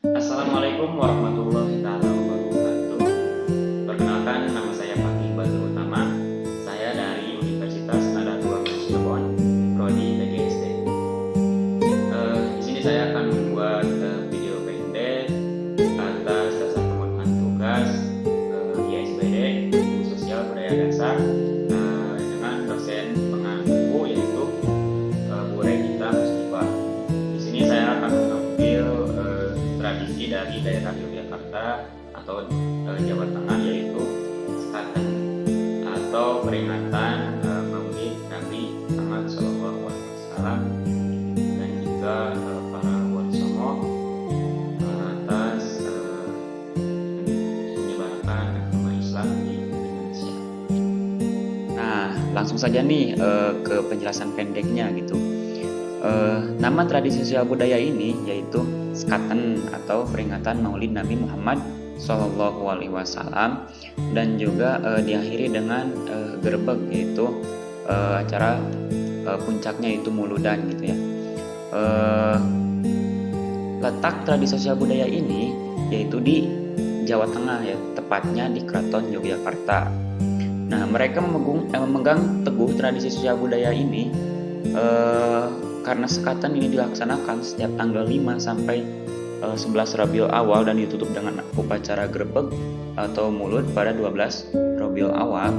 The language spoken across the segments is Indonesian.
Assalamualaikum warahmatullahi taala wabarakatuh. Perkenalkan, nama saya Fakih Badrul Utama. Saya dari Universitas Nadatul Ulama Cirebon, prodi PGSD. Di sini saya akan membuat video pendek atas dasar pemenuhan tugas ISBD Sosial Budaya Dasar dengan dosen pengampu yaitu Bu Regita Mustifah. Di sini saya akan mengambil tradisi dari daerah Yogyakarta atau Jawa Tengah, yaitu sekaten atau peringatan Maulid Nabi Muhammad SAW dan juga para wali songo atas menyebarkan agama Islam di Indonesia. Nah, langsung saja nih ke penjelasan pendeknya gitu. Nama tradisi sosial budaya ini yaitu sekaten atau peringatan Maulid Nabi Muhammad Shallallahu Alaihi Wasallam dan juga diakhiri dengan gerebek, yaitu acara puncaknya itu Muludan gitu ya. Letak tradisi sosial budaya ini yaitu di Jawa Tengah ya, tepatnya di Keraton Yogyakarta. Nah, mereka memegang teguh tradisi sosial budaya ini karena sekaten ini dilaksanakan setiap tanggal 5 sampai 11 Rabiul Awal dan ditutup dengan upacara grebeg atau mulut pada 12 Rabiul Awal,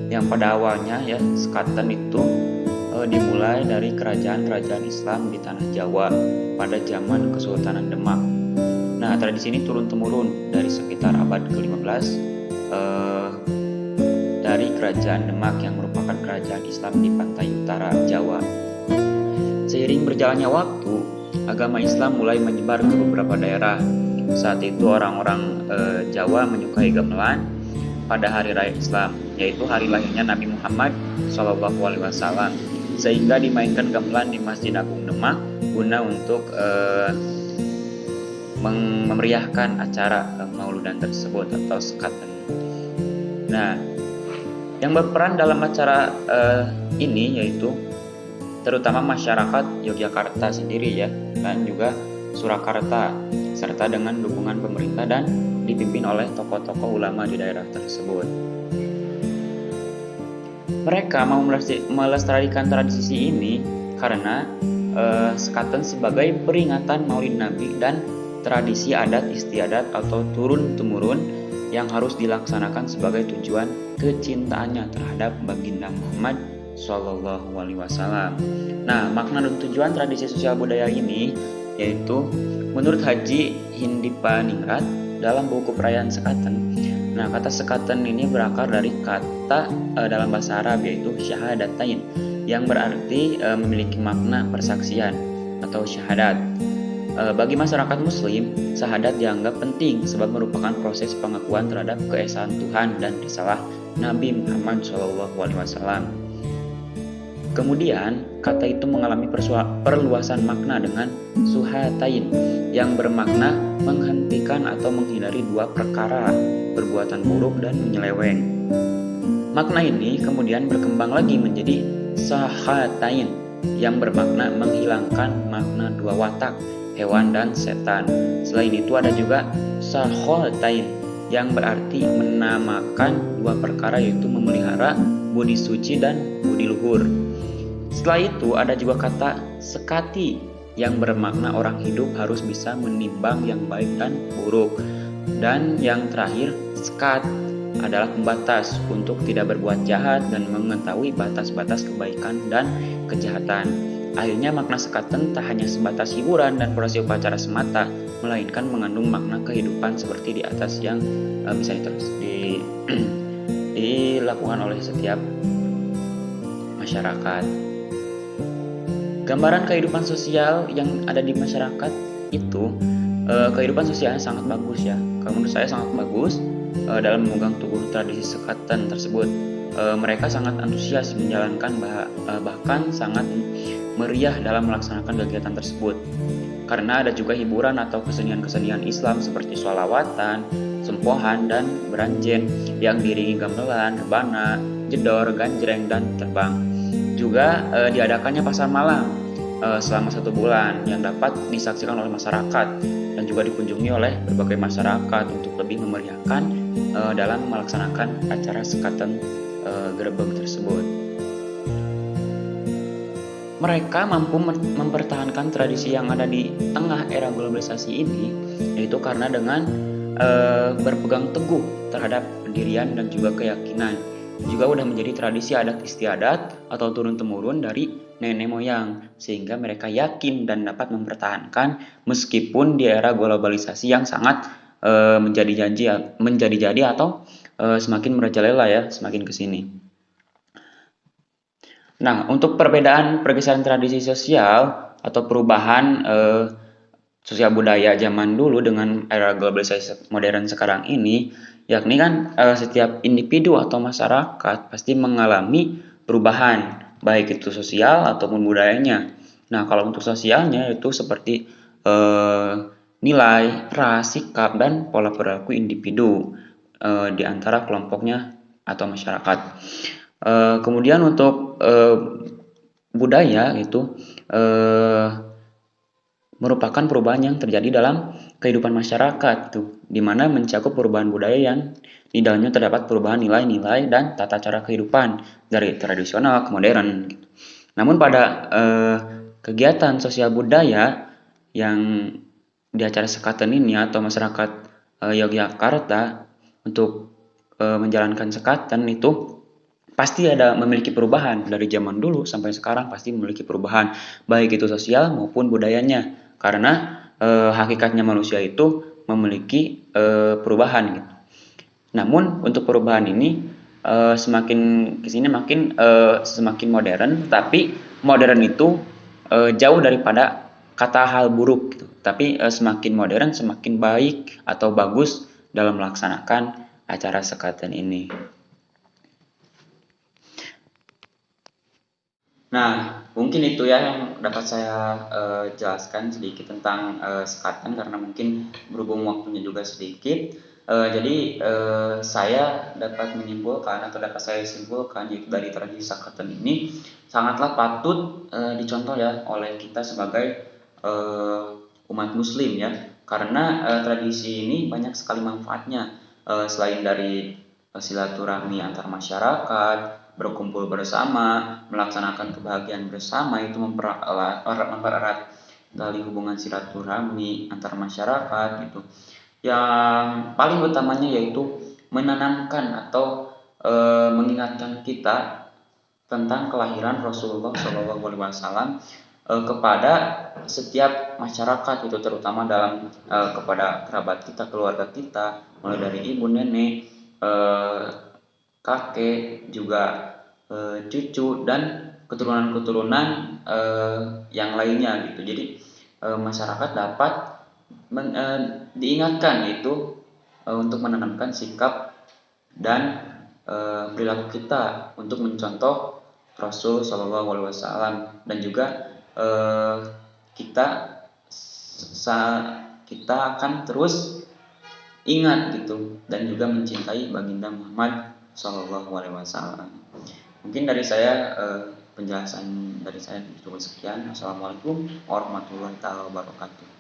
yang pada awalnya ya sekaten itu dimulai dari kerajaan-kerajaan Islam di tanah Jawa pada zaman Kesultanan Demak. Nah, tradisi ini turun-temurun dari sekitar abad ke-15 dari kerajaan Demak yang merupakan kerajaan Islam di pantai utara Jawa. Seiring berjalannya waktu, agama Islam mulai menyebar ke beberapa daerah. Saat itu orang-orang Jawa menyukai gamelan pada hari raya Islam, yaitu hari lahirnya Nabi Muhammad SAW, sehingga dimainkan gamelan di Masjid Agung Demak guna untuk memeriahkan acara Mauludan tersebut atau sekaten. Nah, yang berperan dalam acara ini yaitu terutama masyarakat Yogyakarta sendiri ya, dan juga Surakarta, serta dengan dukungan pemerintah dan dipimpin oleh tokoh-tokoh ulama di daerah tersebut. Mereka mau melestarikan tradisi ini karena sekaten sebagai peringatan Maulid Nabi dan tradisi adat istiadat atau turun-temurun yang harus dilaksanakan sebagai tujuan kecintaannya terhadap baginda Muhammad Sallallahu Alaihi Wasallam. Nah, makna dan tujuan tradisi sosial budaya ini yaitu menurut Haji Hindipaningrat dalam buku Perayaan Sekaten. Nah, kata sekaten ini berakar dari kata dalam bahasa Arab yaitu syahadatain, yang berarti memiliki makna persaksian atau syahadat. Bagi masyarakat Muslim, syahadat dianggap penting sebab merupakan proses pengakuan terhadap keesaan Tuhan dan risalah Nabi Muhammad SAW. Kemudian, kata itu mengalami perluasan makna dengan suhatain yang bermakna menghentikan atau menghindari dua perkara, perbuatan buruk dan menyeleweng. Makna ini kemudian berkembang lagi menjadi sahatain yang bermakna menghilangkan makna dua watak, hewan dan setan. Selain itu ada juga sahotain yang berarti menamakan dua perkara yaitu memelihara budi suci dan budi luhur. Setelah itu ada juga kata sekati yang bermakna orang hidup harus bisa menimbang yang baik dan buruk. Dan yang terakhir, sekat adalah pembatas untuk tidak berbuat jahat dan mengetahui batas-batas kebaikan dan kejahatan. Akhirnya makna sekaten tak hanya sebatas hiburan dan prosesi upacara semata, melainkan mengandung makna kehidupan seperti di atas yang bisa dilakukan oleh setiap masyarakat. Gambaran kehidupan sosial yang ada di masyarakat itu, kehidupan sosialnya sangat bagus ya. Kalau menurut saya sangat bagus dalam memegang teguh tradisi sekaten tersebut. Mereka sangat antusias menjalankan bahkan sangat meriah dalam melaksanakan kegiatan tersebut. Karena ada juga hiburan atau kesenian-kesenian Islam seperti sholawatan, sempohan, dan beranjen yang diiringi gamelan, rebana, jedor, ganjreng, dan terbang. Juga diadakannya pasar malam selama 1 bulan yang dapat disaksikan oleh masyarakat dan juga dikunjungi oleh berbagai masyarakat untuk lebih memeriahkan dalam melaksanakan acara sekaten gerebek tersebut. Mereka mampu mempertahankan tradisi yang ada di tengah era globalisasi ini, yaitu karena dengan berpegang teguh terhadap pendirian dan juga keyakinan. Juga udah menjadi tradisi adat istiadat atau turun-temurun dari nenek moyang, sehingga mereka yakin dan dapat mempertahankan meskipun di era globalisasi yang sangat menjadi atau semakin merajalela ya, semakin kesini. Nah, untuk perbedaan pergeseran tradisi sosial atau perubahan sosial budaya zaman dulu dengan era globalisasi modern sekarang ini, yakni kan setiap individu atau masyarakat pasti mengalami perubahan, baik itu sosial ataupun budayanya. Nah, kalau untuk sosialnya itu seperti nilai, ras, sikap, dan pola perilaku individu di antara kelompoknya atau masyarakat. Kemudian untuk budaya itu merupakan perubahan yang terjadi dalam kehidupan masyarakat tuh, di mana mencakup perubahan budaya yang di dalamnya terdapat perubahan nilai-nilai dan tata cara kehidupan dari tradisional ke modern. Namun pada kegiatan sosial budaya yang di acara sekaten ini atau masyarakat Yogyakarta untuk menjalankan sekaten itu pasti ada memiliki perubahan dari zaman dulu sampai sekarang, pasti memiliki perubahan baik itu sosial maupun budayanya, karena hakikatnya manusia itu memiliki perubahan gitu. Namun untuk perubahan ini semakin kesini makin semakin modern, tapi modern itu jauh daripada kata hal buruk gitu. Tapi semakin modern semakin baik atau bagus dalam melaksanakan acara sekaten ini. Nah, mungkin itu ya yang dapat saya jelaskan sedikit tentang sekaten, karena mungkin berhubung waktunya juga sedikit. Jadi saya dapat menyimpulkan atau dapat saya simpulkan yaitu dari tradisi sekaten ini sangatlah patut dicontoh ya oleh kita sebagai umat muslim ya, karena tradisi ini banyak sekali manfaatnya, selain dari silaturahmi antar masyarakat, berkumpul bersama, melaksanakan kebahagiaan bersama, itu mempererat tali hubungan silaturahmi antar masyarakat gitu. Yang paling utamanya yaitu menanamkan atau mengingatkan kita tentang kelahiran Rasulullah SAW kepada setiap masyarakat itu, terutama dalam kepada kerabat kita, keluarga kita, mulai dari ibu, nenek, kakek, juga cucu dan keturunan-keturunan yang lainnya gitu. Jadi masyarakat dapat diingatkan itu untuk menanamkan sikap dan perilaku kita untuk mencontoh Rasul Shallallahu Alaihi Wasallam, dan juga kita kita akan terus ingat gitu dan juga mencintai baginda Muhammad Shallallahu Alaihi Wasallam. Mungkin dari saya penjelasan dari saya cukup sekian. Assalamualaikum warahmatullahi wabarakatuh.